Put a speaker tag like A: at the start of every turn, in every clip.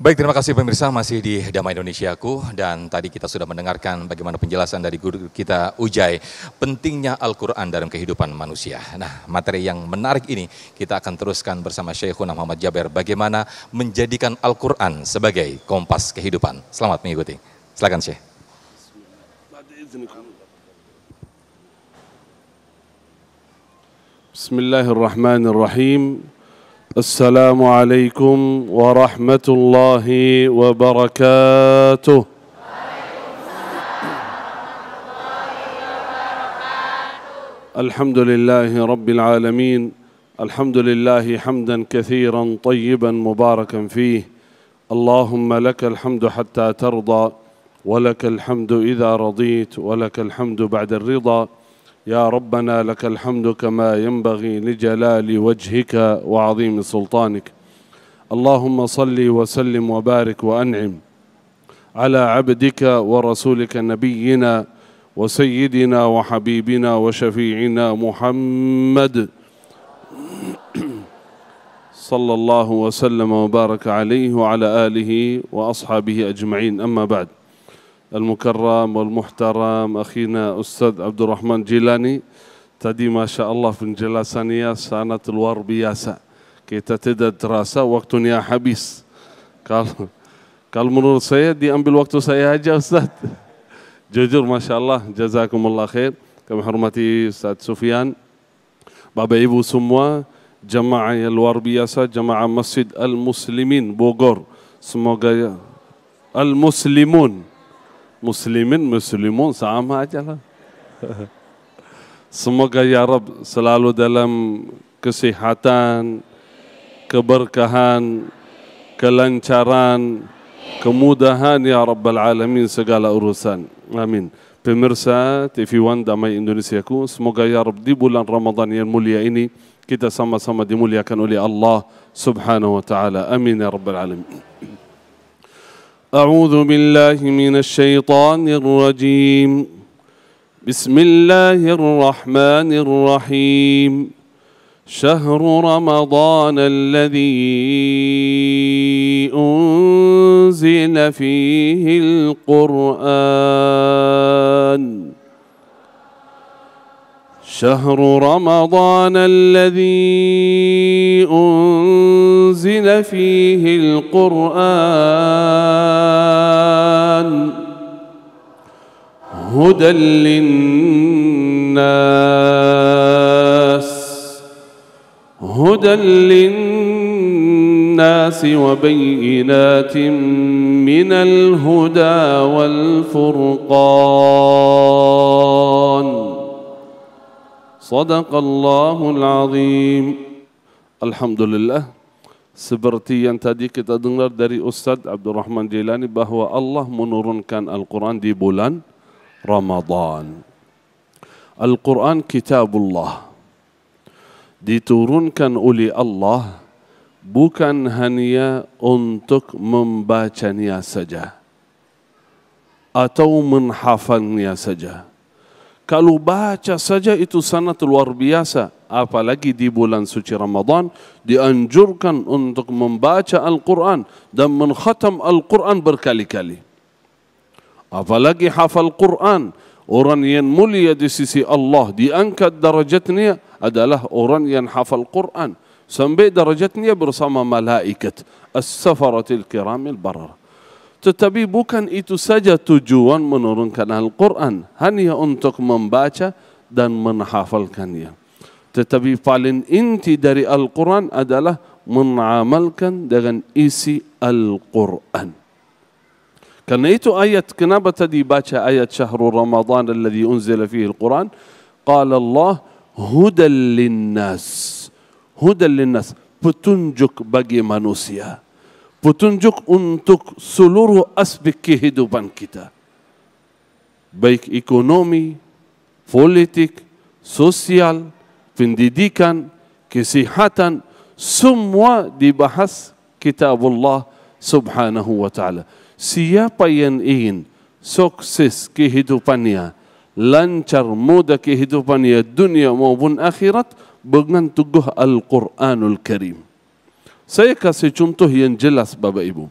A: Baik, terima kasih pemirsa, masih di Damai Indonesiaku, dan tadi kita sudah mendengarkan bagaimana penjelasan dari guru kita Ujai, pentingnya Al-Quran dalam kehidupan manusia. Nah, materi yang menarik ini kita akan teruskan bersama Syekhuna Muhammad Jaber, bagaimana menjadikan Al-Quran sebagai kompas kehidupan. Selamat mengikuti. Silakan Syekh.
B: Bismillahirrahmanirrahim. Assalamualaikum warahmatullahi wabarakatuh. Alhamdulillahi rabbil alamin. Alhamdulillahi hamdan kathiran tayyiban mubarakan fih. Allahumma lakal hamdu hatta tarda, wa lakal hamdu idha radit, wa lakal hamdu ba'da ar-ridha. يا ربنا لك الحمد كما ينبغي لجلال وجهك وعظيم سلطانك. اللهم صل وسلم وبارك وأنعم على عبدك ورسولك نبينا وسيدنا وحبيبنا وشفيعنا محمد صلى الله وسلم وبارك عليه وعلى آله وأصحابه أجمعين. أما بعد. Al-Mukarram wal-Muhtaram akhina Ustaz Abdul Rahman Jilani, tadi Masya Allah penjelasannya sangat luar biasa. Kita tidak terasa waktunya habis. Kalau menurut saya diambil waktu saya aja Ustaz. Jujur Masya Allah, jazakumullah khair. Kami hormati Ustaz Sufyan, Bapak Ibu semua, jamaah yang luar biasa, jamaah Masjid Al-Muslimin Bogor. Semoga Al-Muslimun, Muslimin, Muslimun sama aja lah. Semoga ya Rabb selalu dalam kesehatan, keberkahan, kelancaran, kemudahan ya Rabbal Alamin segala urusan. Amin. Pemirsa TV One Damai Indonesiaku, semoga ya Rabb di bulan Ramadan yang mulia ini kita sama-sama dimuliakan oleh Allah Subhanahu wa taala. Amin ya Rabbal Alamin. أعوذ بالله من الشيطان الرجيم. بسم الله الرحمن الرحيم. شهر رمضان الذي أنزل فيه القرآن. شهر رمضان الذي أنزل فيه القرآن هدى للناس وبينات من الهدى والفرقان. Sadaqallahul Azim. Alhamdulillah, seperti yang tadi kita dengar dari Ustaz Abdul Rahman Jilani bahwa Allah menurunkan Al-Quran di bulan Ramadan. Al-Quran kitabullah, diturunkan oleh Allah bukan hanya untuk membacanya saja atau menghafalnya saja. Kalau baca saja itu sangat luar biasa, apalagi di bulan suci Ramadan dianjurkan untuk membaca Al-Quran dan mengkhatam Al-Quran berkali-kali. Apalagi hafal Quran, orang yang mulia di sisi Allah, diangkat darajatnya adalah orang yang hafal Quran sampai darajatnya bersama malaikat as-safaratil kiramil barar. Tetapi bukan itu saja tujuan menurunkan Al-Quran, hanya untuk membaca dan menghafalkannya. Tetapi paling inti dari Al-Quran adalah mengamalkan dengan isi Al-Quran. Karena itu ayat, kenapa tadi baca ayat syahrul Ramadan alladhi unzila fihi Al-Quran? Qala Allah, hudan linnas. Hudan linnas, petunjuk bagi manusia. Petunjuk untuk seluruh aspek kehidupan kita. Baik ekonomi, politik, sosial, pendidikan, kesehatan, semua dibahas kitabullah subhanahu wa ta'ala. Siapa yang ingin sukses kehidupannya, lancar mudah kehidupannya dunia maupun akhirat, dengan teguh Al-Quranul Karim. Saya kasih contoh yang jelas Bapak Ibu.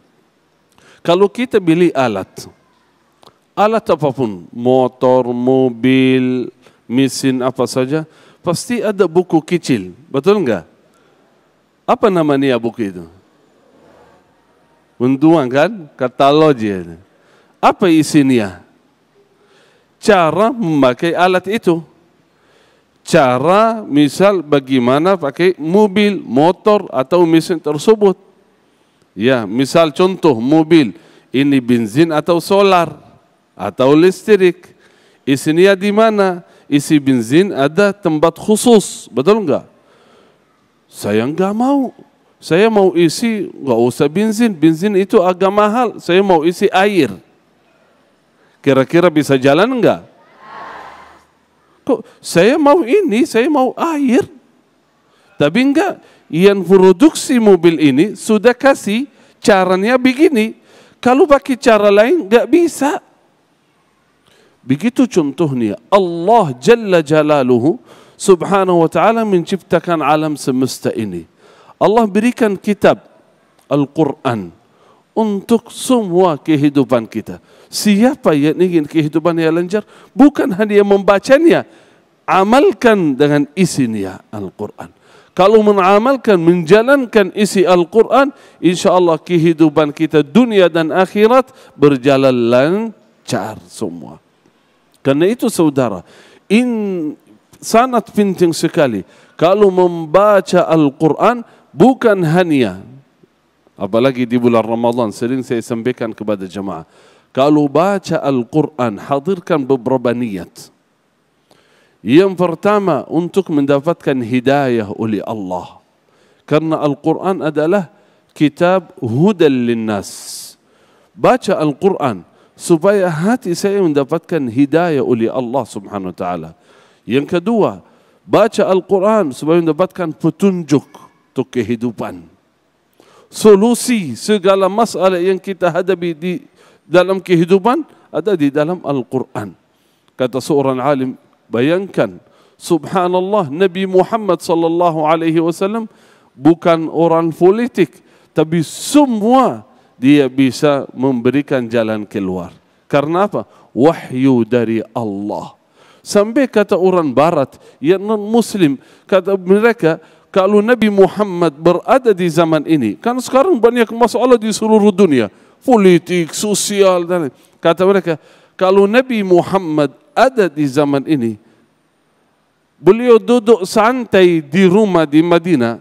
B: Kalau kita beli alat apapun, motor, mobil, mesin apa saja, pasti ada buku kecil, betul enggak? Apa namanya buku itu? Unduan kan? Katalog. Apa isinya? Cara memakai alat itu. Cara misal bagaimana pakai mobil, motor atau mesin tersebut. Ya, misal contoh mobil, ini bensin atau solar atau listrik. Isinya di mana? Isi bensin ada tempat khusus, betul enggak? Saya enggak mau. Saya mau isi, enggak usah bensin. Bensin itu agak mahal. Saya mau isi air. Kira-kira bisa jalan enggak? Kok saya mau ini, saya mau air. Tapi enggak, yang produksi mobil ini sudah kasih caranya begini. Kalau pakai cara lain enggak bisa. Begitu contohnya Allah Jalla Jalaluhu Subhanahu wa ta'ala menciptakan alam semesta ini. Allah berikan kitab Al-Quran untuk semua kehidupan kita. Siapa yang ingin kehidupan yang lancar, bukan hanya membacanya, amalkan dengan isinya Al-Quran. Kalau mengamalkan, menjalankan isi Al-Quran, insyaAllah kehidupan kita dunia dan akhirat berjalan lancar semua. Karena itu saudara, sangat penting sekali kalau membaca Al-Quran bukan hanya, apalagi di bulan Ramadan, sering saya sampaikan kepada jemaah, kalau baca Al-Quran hadirkan beberapa niat. Yang pertama untuk mendapatkan hidayah oleh Allah. Karena Al-Quran adalah kitab hudan linnas. Baca Al-Quran supaya hati saya mendapatkan hidayah oleh Allah Subhanahu wa ta'ala. Yang kedua, baca Al-Quran supaya mendapatkan petunjuk untuk kehidupan. Solusi segala masalah yang kita hadapi di dalam kehidupan ada di dalam Al-Quran. Kata seorang alim, bayangkan, subhanallah, Nabi Muhammad sallallahu alaihi wasallam bukan orang politik, tapi semua dia bisa memberikan jalan keluar. Karena apa? Wahyu dari Allah. Sampai kata orang barat yang non-muslim, kata mereka, kalau Nabi Muhammad berada di zaman ini, kan sekarang banyak masalah di seluruh dunia, politik, sosial, dan kata mereka, kalau Nabi Muhammad ada di zaman ini, beliau duduk santai di rumah di Madinah,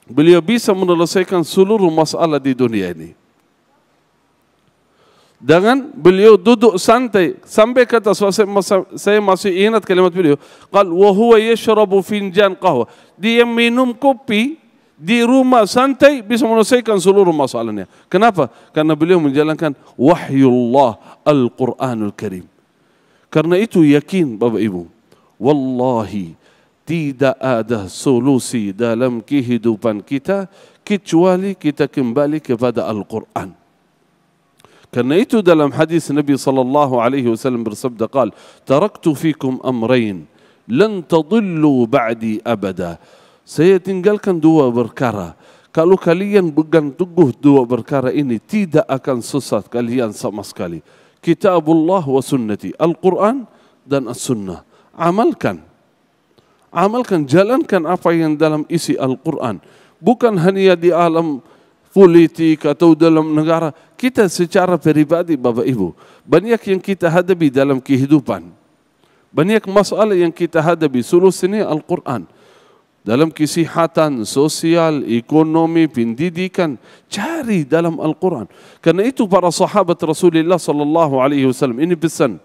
B: beliau bisa menyelesaikan seluruh masalah di dunia ini. Dengan beliau duduk santai, sampai kata saya masih ingat kalimat beliau, qal wa huwa yashrabu finjan qahwa, dia minum kopi di rumah santai bisa menyelesaikan seluruh masalahnya. Kenapa? Karena beliau menjalankan wahyullah Al-Quranul Karim. Karena itu yakin Bapak Ibu, wallahi tidak ada solusi dalam kehidupan kita kecuali kita kembali kepada Al-Quran. Karena itu dalam hadis Nabi sallallahu alaihi wasallam bersabda, qal taraktu fikum amrayn lan tadillu ba'di abada. Saya tinggalkan dua perkara. Kalau kalian pegang teguh dua perkara ini, tidak akan sesat kalian sama sekali. Kitabullah wa sunnati, Al-Quran dan As-Sunnah. Amalkan, jalankan apa yang dalam isi Al-Quran. Bukan hanya di alam politik atau dalam negara. Kita secara pribadi Bapak Ibu, banyak yang kita hadapi dalam kehidupan. Banyak masalah yang kita hadapi, solusinya Al-Quran. Dalam kesihatan, sosial, ekonomi, pendidikan, cari dalam Al-Quran. Karena itu para sahabat Rasulullah sallallahu alaihi wasallam, ini pesan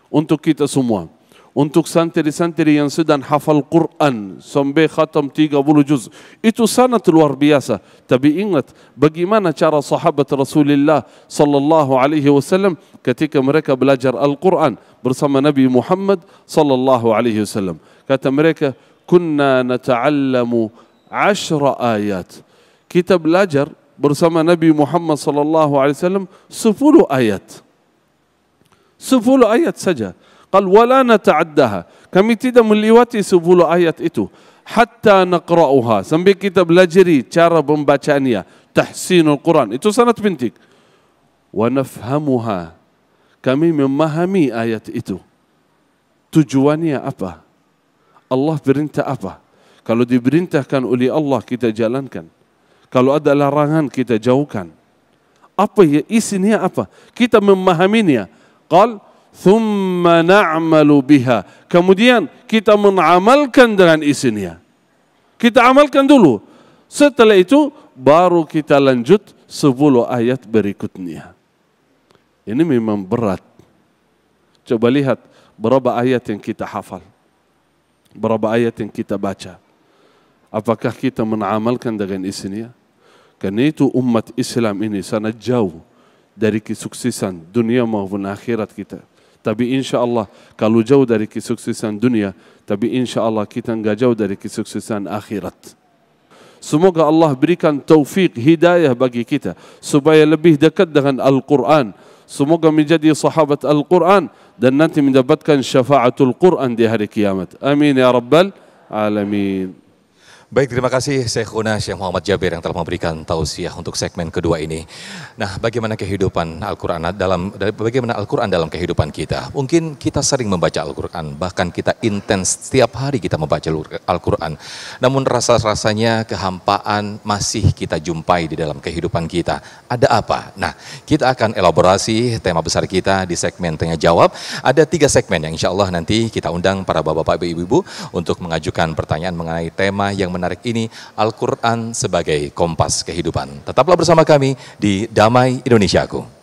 B: untuk kita semua. Untuk santri-santri yang sedang hafal Quran sampai khatam 30 juz, itu sangat luar biasa. Tapi ingat bagaimana cara sahabat Rasulullah sallallahu alaihi wasallam ketika mereka belajar Al-Quran bersama Nabi Muhammad sallallahu alaihi wasallam. Kata mereka, kunna nata'allamu 10 ayat. Kita belajar bersama Nabi Muhammad sallallahu alaihi wasallam 10 ayat. 10 ayat saja. Qal wala nata'addaha. Kami tidak melewati 10 ayat itu. Hatta naqra'uha. Sampai kita belajari cara pembacaannya. Tahsinul Quran. Itu sangat penting. wa nafhamuha. Kami memahami ayat itu. Tujuannya apa? Allah perintah apa? Kalau diperintahkan oleh Allah kita jalankan. Kalau ada larangan kita jauhkan. Apa ya isinya apa? Kita memahaminya. Qal thumma na'malu biha. Kemudian kita mengamalkan dengan isinya. Kita amalkan dulu. Setelah itu baru kita lanjut 10 ayat berikutnya. Ini memang berat. Coba lihat berapa ayat yang kita hafal. Berapa ayat yang kita baca. Apakah kita mengamalkan dengan isinya? Karena itu umat Islam ini sangat jauh dari kesuksesan dunia maupun akhirat kita. Tapi insya Allah kalau jauh dari kesuksesan dunia, tapi insya Allah kita enggak jauh dari kesuksesan akhirat. Semoga Allah berikan taufik hidayah bagi kita supaya lebih dekat dengan Al-Quran. Semoga menjadi sahabat Al-Quran dan nanti mendapatkan syafaatul Quran di hari kiamat. Amin ya rabbal alamin.
A: Baik, terima kasih Syekhuna Syekh Muhammad Jabir yang telah memberikan tausiah untuk segmen kedua ini. Nah, bagaimana kehidupan Al-Quran dalam kehidupan kita? Mungkin kita sering membaca Al-Quran, bahkan kita intens setiap hari kita membaca Al-Quran. Namun rasa-rasanya kehampaan masih kita jumpai di dalam kehidupan kita. Ada apa? Nah, kita akan elaborasi tema besar kita di segmen Tanya Jawab. Ada 3 segmen yang insya Allah nanti kita undang para bapak-bapak, ibu-ibu untuk mengajukan pertanyaan mengenai tema yang menarik ini, Al-Quran sebagai kompas kehidupan. Tetaplah bersama kami di Damai Indonesiaku.